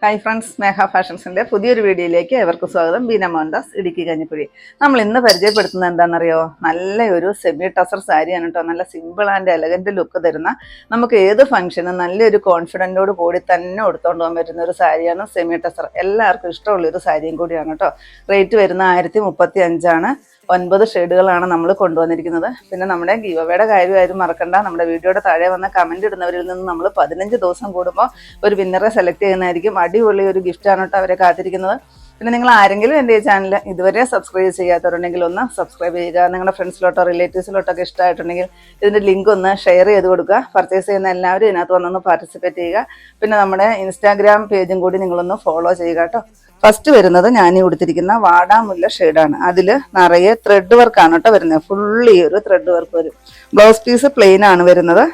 Hi friends, മേഘ ഫാഷൻസിൻ്റെ പുതിയൊരു വീഡിയോയിലേക്ക് എവർക്കും സ്വാഗതം. ബീന മോഹൻദാസ്, ഇടുക്കി കഞ്ഞിക്കുഴി. നമ്മൾ ഇന്ന് പരിചയപ്പെടുത്തുന്നത് എന്താണെന്നറിയോ? നല്ലൊരു സെമി ടസർ സാരിയാണ് കേട്ടോ. നല്ല സിമ്പിൾ ആൻഡ് എലഗൻറ്റ് ലുക്ക് തരുന്ന, നമുക്ക് ഏത് ഫംഗ്ഷനും നല്ലൊരു കോൺഫിഡൻറ്റോട് കൂടി തന്നെ ഉടുത്തുകൊണ്ട് പോകാൻ പറ്റുന്ന ഒരു സാരിയാണ് സെമി ടസർ. എല്ലാവർക്കും ഇഷ്ടമുള്ളൊരു സാരിയും കൂടിയാണ് കേട്ടോ. റേറ്റ് വരുന്ന 1035 9 ഷെയ്ഡുകളാണ് നമ്മൾ കൊണ്ടുവന്നിരിക്കുന്നത്. പിന്നെ നമ്മുടെ ഗീവവേയുടെ കാര്യമായിരുന്നു മറക്കണ്ട. നമ്മുടെ വീഡിയോയുടെ താഴെ വന്ന കമൻറ്റ് ഇടുന്നവരിൽ നിന്ന് നമ്മൾ 15 ദിവസം കൂടുമ്പോൾ ഒരു വിന്നറെ സെലക്ട് ചെയ്യുന്നതായിരിക്കും. അടിപൊളി ഒരു ഗിഫ്റ്റാണ് കേട്ടോ അവരെ കാത്തിരിക്കുന്നത്. പിന്നെ നിങ്ങൾ ആരെങ്കിലും എൻ്റെ ഈ ചാനൽ ഇതുവരെ സബ്സ്ക്രൈബ് ചെയ്യാത്തവരുണ്ടെങ്കിൽ ഒന്ന് സബ്സ്ക്രൈബ് ചെയ്യുക. നിങ്ങളുടെ ഫ്രണ്ട്സിലോട്ടോ റിലേറ്റീവ്സിലോട്ടൊക്കെ ഇഷ്ടമായിട്ടുണ്ടെങ്കിൽ ഇതിൻ്റെ ലിങ്ക് ഒന്ന് ഷെയർ ചെയ്ത് കൊടുക്കുക. പർച്ചേസ് ചെയ്യുന്ന എല്ലാവരും ഇതിനകത്ത് വന്നൊന്ന് പാർട്ടിസിപ്പേറ്റ് ചെയ്യുക. പിന്നെ നമ്മുടെ ഇൻസ്റ്റാഗ്രാം പേജും കൂടി നിങ്ങളൊന്ന് ഫോളോ ചെയ്യുക കേട്ടോ. ഫസ്റ്റ് വരുന്നത് ഞാൻ ഈ കൊടുത്തിരിക്കുന്ന വാടാമുല്ല ഷെയ്ഡാണ്. അതിൽ നിറയെ ത്രെഡ് വർക്കാണ് കേട്ടോ വരുന്നത്. ഫുള്ളി ഒരു ത്രെഡ് വർക്ക് വരും. ബ്ലൗസ് പീസ് പ്ലെയിൻ ആണ് വരുന്നത്.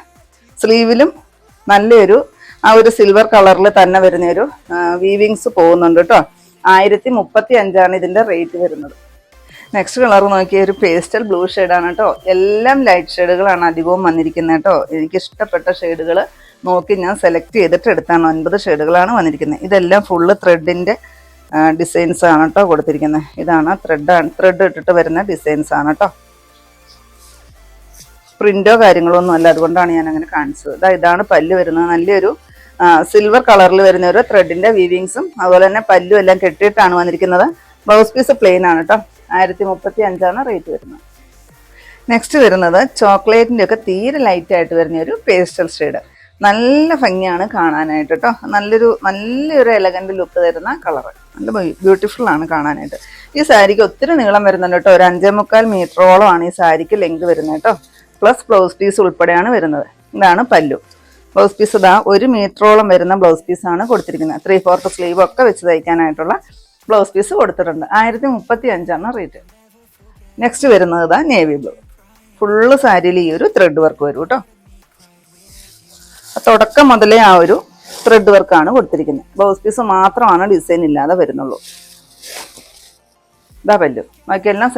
സ്ലീവിലും നല്ലൊരു ആ ഒരു സിൽവർ കളറിൽ തന്നെ വരുന്നൊരു വീവിങ്സ് പോകുന്നുണ്ട് കേട്ടോ. 1035 ഇതിൻ്റെ റേറ്റ് വരുന്നത്. നെക്സ്റ്റ് കളർ നോക്കിയ ഒരു പേസ്റ്റൽ ബ്ലൂ ഷെയ്ഡാണ് കേട്ടോ. എല്ലാം ലൈറ്റ് ഷെയ്ഡുകളാണ് അധികവും വന്നിരിക്കുന്നത് കേട്ടോ. എനിക്കിഷ്ടപ്പെട്ട ഷെയ്ഡുകൾ നോക്കി ഞാൻ സെലക്ട് ചെയ്തിട്ട് എടുത്താണ്. 9 ഷെയ്ഡുകളാണ് വന്നിരിക്കുന്നത്. ഇതെല്ലാം ഫുള്ള് ത്രെഡിൻ്റെ ഡിസൈൻസ് ആണ് കേട്ടോ കൊടുത്തിരിക്കുന്നത്. ഇതാണ് ത്രെഡ് ഇട്ടിട്ട് വരുന്ന ഡിസൈൻസ് ആണ് കേട്ടോ. പ്രിന്റോ കാര്യങ്ങളോ ഒന്നും അല്ല, അതുകൊണ്ടാണ് ഞാൻ അങ്ങനെ കാണിച്ചത്. ഇതാണ് പല്ല് വരുന്നത്. നല്ലൊരു സിൽവർ കളറിൽ വരുന്ന ഒരു ത്രെഡിന്റെ വീവിങ്സും അതുപോലെ തന്നെ പല്ലും എല്ലാം കെട്ടിയിട്ടാണ് വന്നിരിക്കുന്നത്. ബ്ലൗസ് പീസ് പ്ലെയിൻ ആണ് കേട്ടോ. 1035 റേറ്റ് വരുന്നത്. നെക്സ്റ്റ് വരുന്നത് ചോക്ലേറ്റിൻ്റെ ഒക്കെ തീരെ ലൈറ്റ് ആയിട്ട് വരുന്ന ഒരു പേസ്റ്റൽ ഷെയ്ഡ്. നല്ല ഭംഗിയാണ് കാണാനായിട്ട് കേട്ടോ. നല്ലൊരു എലഗന്റ് ലുക്ക് തരുന്ന കളറ്. നല്ല ബ്യൂട്ടിഫുൾ ആണ് കാണാനായിട്ട്. ഈ സാരിക്ക് ഒത്തിരി നീളം വരുന്നുണ്ട് കേട്ടോ. ഒരു 5.25 മീറ്ററോളമാണ് ഈ സാരിക്ക് ലെങ്ത് വരുന്നത് കേട്ടോ. പ്ലസ് ബ്ലൗസ് പീസ് ഉൾപ്പെടെയാണ് വരുന്നത്. ഇതാണ് പല്ലു. ബ്ലൗസ് പീസ് 1 മീറ്ററോളം വരുന്ന ബ്ലൗസ് പീസാണ് കൊടുത്തിരിക്കുന്നത്. 3/4 സ്ലീവ് ഒക്കെ വെച്ച് തയ്ക്കാനായിട്ടുള്ള ബ്ലൗസ് പീസ് കൊടുത്തിട്ടുണ്ട്. 1035 റേറ്റ്. നെക്സ്റ്റ് വരുന്നത് നേവി ബ്ലൂ. ഫുള്ള് സാരിയിൽ ഈ ഒരു ത്രെഡ് വർക്ക് വരും കേട്ടോ. തുടക്കം മുതലേ ആ ഒരു ത്രെഡ് വർക്കാണ് കൊടുത്തിരിക്കുന്നത്. ബ്ലൗസ് പീസ് മാത്രമാണ് ഡിസൈൻ ഇല്ലാതെ വരുന്നുള്ളൂ. ഇതാ പല്ലു. ബാക്കിയെല്ലാം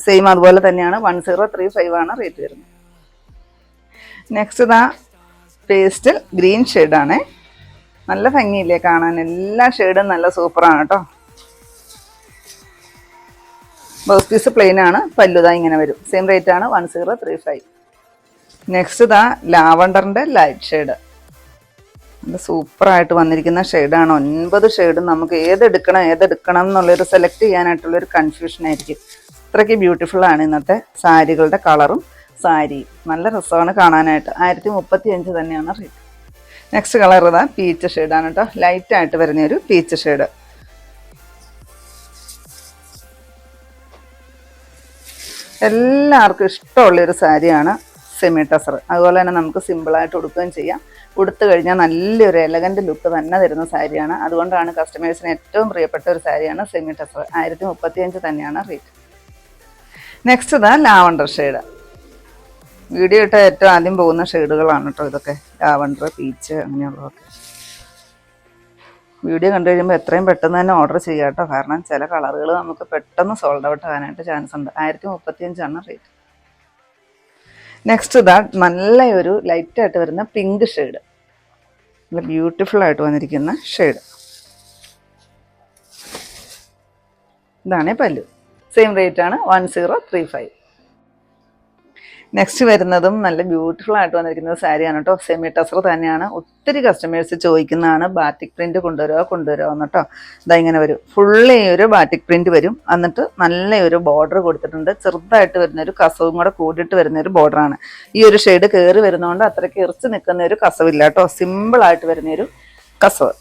സെയിം അതുപോലെ തന്നെയാണ്. 1035 റേറ്റ് വരുന്നത്. നെക്സ്റ്റ് പേസ്റ്റൽ ഗ്രീൻ ഷെയ്ഡാണേ. നല്ല ഭംഗിയില്ലേ കാണാൻ. എല്ലാ ഷെയ്ഡും നല്ല സൂപ്പറാണ് കേട്ടോ. ബ്ലൗസ് പീസ് പ്ലെയിൻ ആണ്. പല്ലു ഇങ്ങനെ വരും. സെയിം റേറ്റ് ആണ് 1035. നെക്സ്റ്റ് ലാവണ്ടറിൻ്റെ ലൈറ്റ് ഷെയ്ഡ്. നല്ല സൂപ്പറായിട്ട് വന്നിരിക്കുന്ന ഷെയ്ഡാണ്. 9 ഷെയ്ഡും നമുക്ക് ഏതെടുക്കണം എന്നുള്ളൊരു സെലക്ട് ചെയ്യാനായിട്ടുള്ളൊരു കൺഫ്യൂഷൻ ആയിരിക്കും. അത്രയ്ക്ക് ബ്യൂട്ടിഫുള്ളാണ് ഇന്നത്തെ സാരികളുടെ കളറും സാരിയും. നല്ല രസമാണ് കാണാനായിട്ട്. 1035 തന്നെയാണ് റേറ്റ്. നെക്സ്റ്റ് കളർ പീച്ച് ഷെയ്ഡാണ് കേട്ടോ. ലൈറ്റായിട്ട് വരുന്ന ഒരു പീച്ച് ഷെയ്ഡ്. എല്ലാവർക്കും ഇഷ്ടമുള്ളൊരു സാരിയാണ് സെമി ടസർ. അതുപോലെ തന്നെ നമുക്ക് സിമ്പിളായിട്ട് ഉടുക്കുകയും ചെയ്യാം. ഉടുത്തു കഴിഞ്ഞാൽ നല്ലൊരു എലഗൻറ്റ് ലുക്ക് തന്നെ തരുന്ന സാരിയാണ്. അതുകൊണ്ടാണ് കസ്റ്റമേഴ്സിന് ഏറ്റവും പ്രിയപ്പെട്ട ഒരു സാരിയാണ് സെമി ടസർ. 1035 തന്നെയാണ് rate. Next lavender shade. Video ഇട്ട ഏറ്റവും ആദ്യം പോകുന്ന ഷെയ്ഡുകളാണ് കേട്ടോ ഇതൊക്കെ. ലാവണ്ടർ, പീച്ച് അങ്ങനെയുള്ളതൊക്കെ. വീഡിയോ കണ്ടു കഴിയുമ്പോൾ എത്രയും പെട്ടെന്ന് തന്നെ ഓർഡർ ചെയ്യാം കേട്ടോ. കാരണം ചില കളറുകൾ നമുക്ക് പെട്ടെന്ന് സോൾഡ് ഔട്ട് ആകാനായിട്ട് ചാൻസ് ഉണ്ട്. 1035 റേറ്റ്. നെക്സ്റ്റ് നല്ലൊരു ലൈറ്റായിട്ട് വരുന്ന പിങ്ക് ഷെയ്ഡ്. നല്ല ബ്യൂട്ടിഫുൾ ആയിട്ട് വന്നിരിക്കുന്ന ഷെയ്ഡ്. ഇതാണ് പല്ലു. സെയിം റേറ്റ് ആണ് 1035. നെക്സ്റ്റ് വരുന്നതും നല്ല ബ്യൂട്ടിഫുൾ ആയിട്ട് വന്നിരിക്കുന്ന സാരിയാണ് കേട്ടോ. സെമി ടസർ തന്നെയാണ്. ഒത്തിരി കസ്റ്റമേഴ്സ് ചോദിക്കുന്നതാണ് ബാറ്റിക് പ്രിന്റ് കൊണ്ടുവരുമോ എന്ന് കേട്ടോ. ഇങ്ങനെ വരും. ഫുള്ളി ഒരു ബാറ്റിക് പ്രിന്റ് വരും. എന്നിട്ട് നല്ലൊരു ബോർഡർ കൊടുത്തിട്ടുണ്ട്. ചെറുതായിട്ട് വരുന്നൊരു കസവും കൂടെ കൂടിയിട്ട് വരുന്നൊരു ബോർഡറാണ്. ഈ ഒരു ഷെയ്ഡ് കയറി വരുന്നതുകൊണ്ട് അത്രയ്ക്ക് ഇറച്ച് നിൽക്കുന്ന ഒരു കസവില്ല കേട്ടോ. സിമ്പിളായിട്ട് വരുന്നൊരു കസവ്.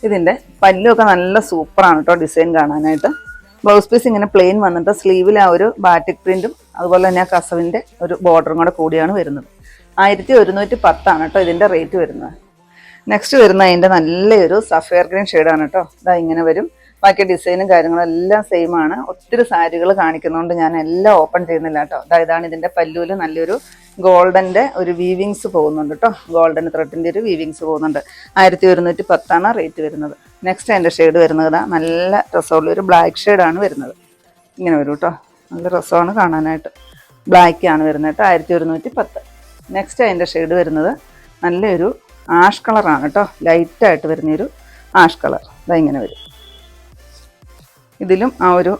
ഇതിൻ്റെ പല്ലുമൊക്കെ നല്ല സൂപ്പറാണ് കേട്ടോ ഡിസൈൻ കാണാനായിട്ട്. ബ്ലൗസ് പീസ് ഇങ്ങനെ പ്ലെയിൻ വന്നിട്ട് സ്ലീവിൽ ആ ഒരു ബാറ്റിക് പ്രിന്റും അതുപോലെ തന്നെ ആ കസവിൻ്റെ ഒരു ബോർഡറും കൂടെ കൂടിയാണ് വരുന്നത്. 1110 കേട്ടോ ഇതിൻ്റെ റേറ്റ് വരുന്നത്. നെക്സ്റ്റ് വരുന്ന അതിൻ്റെ നല്ലൊരു സഫയർ ഗ്രീൻ ഷെയ്ഡാണ് കേട്ടോ. ഇങ്ങനെ വരും. ബാക്കി ഡിസൈനും കാര്യങ്ങളും എല്ലാം സെയിം ആണ്. ഒത്തിരി സാരികൾ കാണിക്കുന്നതുകൊണ്ട് ഞാൻ എല്ലാം ഓപ്പൺ ചെയ്യുന്നില്ല കേട്ടോ. ഇതാണ് ഇതിൻ്റെ പല്ലുവിൽ നല്ലൊരു ഗോൾഡൻ്റെ ഒരു വീവിങ്സ് പോകുന്നുണ്ട് കേട്ടോ. ഗോൾഡൻ ത്രെഡിൻ്റെ ഒരു വീവിങ്സ് പോകുന്നുണ്ട്. 1110 റേറ്റ് വരുന്നത്. നെക്സ്റ്റ് അതിൻ്റെ ഷെയ്ഡ് വരുന്നത് നല്ല രസമുള്ളൊരു ബ്ലാക്ക് ഷെയ്ഡാണ് വരുന്നത്. ഇങ്ങനെ വരും കേട്ടോ. നല്ല രസമാണ് കാണാനായിട്ട്. ബ്ലാക്കാണ് വരുന്നത് കേട്ടോ. 1110. നെക്സ്റ്റ് അതിൻ്റെ ഷെയ്ഡ് വരുന്നത് നല്ലൊരു ആഷ് കളറാണ് കേട്ടോ, ലൈറ്റായിട്ട് വരുന്നൊരു ആഷ് കളർ. ഇതാ ഇങ്ങനെ വരും. ഇതിലും ആ ഒരു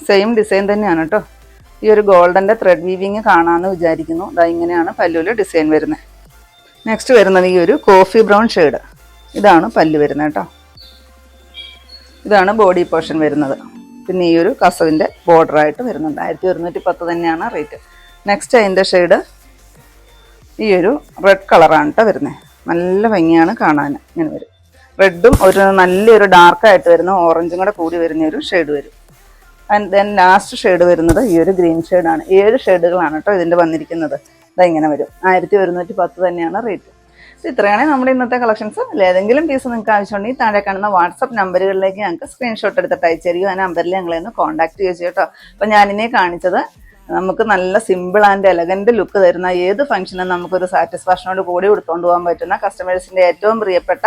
സെയിം ഡിസൈൻ തന്നെയാണ് കേട്ടോ. ഈ ഒരു ഗോൾഡൻ്റെ ത്രെഡ് വീവിങ് കാണാമെന്ന് വിചാരിക്കുന്നു. ഇതാ ഇങ്ങനെയാണ് പല്ലുവിൽ ഡിസൈൻ വരുന്നത്. നെക്സ്റ്റ് വരുന്നത് ഈ ഒരു കോഫി ബ്രൗൺ ഷെയ്ഡ്. ഇതാണ് പല്ല് വരുന്നത് കേട്ടോ. ഇതാണ് ബോഡി പോർഷൻ വരുന്നത്. പിന്നെ ഈ ഒരു കസവിൻ്റെ ബോർഡറായിട്ട് വരുന്നുണ്ട്. 1110 തന്നെയാണ് റേറ്റ്. നെക്സ്റ്റ് അതിൻ്റെ ഷെയ്ഡ് ഈ ഒരു റെഡ് കളറാണ് കേട്ടോ വരുന്നത്. നല്ല ഭംഗിയാണ് കാണാൻ. ഇങ്ങനെ വരും. റെഡും ഒരു നല്ലൊരു ഡാർക്കായിട്ട് വരുന്ന ഓറഞ്ചും കൂടെ കൂടി വരുന്ന ഒരു ഷെയ്ഡ് വരും. ആൻഡ് ദെൻ ലാസ്റ്റ് ഷെയ്ഡ് വരുന്നത് ഈ ഒരു ഗ്രീൻ ഷെയ്ഡാണ്. 7 ഷെയ്ഡുകളാണ് കേട്ടോ ഇതിൻ്റെ വന്നിരിക്കുന്നത്. ഇതാ ഇങ്ങനെ വരും. 1110 തന്നെയാണ് റേറ്റ്. ഇത്രയാണ് നമ്മുടെ ഇന്നത്തെ കളക്ഷൻസ്. ഏതെങ്കിലും പീസ് നിങ്ങൾക്ക് ആവശ്യമുണ്ടെങ്കിൽ താഴെ കാണുന്ന വാട്സപ്പ് നമ്പറുകളിലേക്ക് ഞങ്ങൾക്ക് സ്ക്രീൻഷോട്ട് എടുത്തിട്ട് അയച്ചു തരിക. ആ നമ്പറിൽ ഞങ്ങളെ ഒന്ന് കോൺടാക്ട് ചെയ്യുക കേട്ടോ. അപ്പോൾ ഞാനിനെ കാണിച്ചത് നമുക്ക് നല്ല സിമ്പിൾ ആൻഡ് എലഗൻറ്റ് ലുക്ക് തരുന്ന ഏത് ഫംഗ്ഷനും നമുക്കൊരു സാറ്റിസ്ഫാക്ഷനോട് കൂടി എടുത്തുകൊണ്ട് പോകാൻ പറ്റുന്ന കസ്റ്റമേഴ്സിൻ്റെ ഏറ്റവും പ്രിയപ്പെട്ട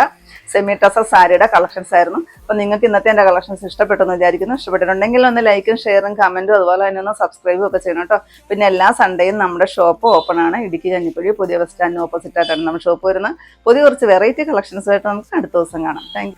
സെമി ടസർ സാരിയുടെ കളക്ഷൻസ് ആയിരുന്നു. അപ്പോൾ നിങ്ങൾക്ക് ഇന്നത്തെ എൻ്റെ കളക്ഷൻസ് ഇഷ്ടപ്പെട്ടെന്ന് വിചാരിക്കുന്നു. ഇഷ്ടപ്പെട്ടിട്ടുണ്ടെങ്കിൽ ഒന്ന് ലൈക്കും ഷെയറും കമൻറ്റും അതുപോലെ തന്നെ ഒന്ന് സബ്സ്ക്രൈബും ഒക്കെ ചെയ്യണം കേട്ടോ. പിന്നെ എല്ലാ സൺഡേയും നമ്മുടെ ഷോപ്പ് ഓപ്പൺ ആണ്. ഇടുക്കി കഞ്ഞിക്കുഴി പുതിയ ബസ് സ്റ്റാൻഡിന് ഓപ്പോസിറ്റ് ആയിട്ടാണ് നമ്മുടെ ഷോപ്പ് വരുന്നത്. പുതിയ കുറച്ച് വെറൈറ്റി കളക്ഷൻസുമായിട്ട് നമുക്ക് അടുത്ത ദിവസം കാണാം. Thank you.